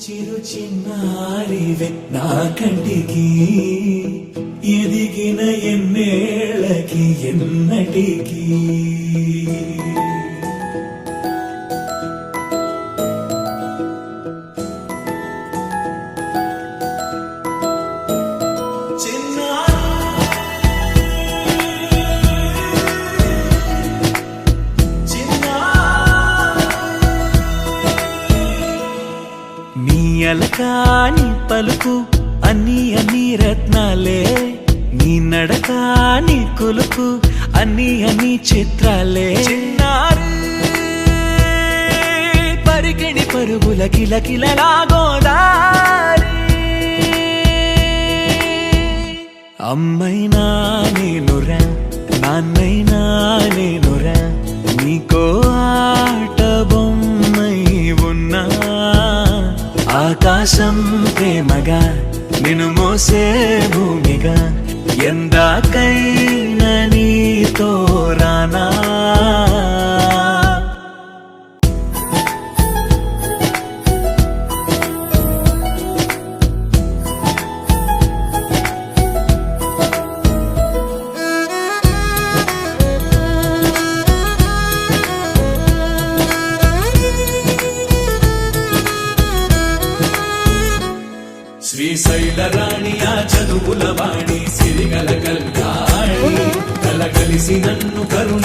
చిరు చిన్నారివే నా కంటికి ఎదిగిన ఎన్నేళ్ళకి ఎన్నటికి అలకాని పలుకు అన్ని రత్నాలే నీ నడకాని కులుకు అన్ని చిత్రాలే పరికిణి పరుగుల కిలకిలలాగోదారి అమ్మైనా నేనురా నాన్నైనా నేనురా నీకో ఆట బొమ్మై ఉన్నా ఆకాశం ప్రేమగా నిన్ను మోసే భూమిగా ఎందాకైనా నీతో రానా శ్రీశైల రాణి ఆ చదువుల వాణి సిరిగల కల్యాణి కలగలిసి నన్ను కరుణ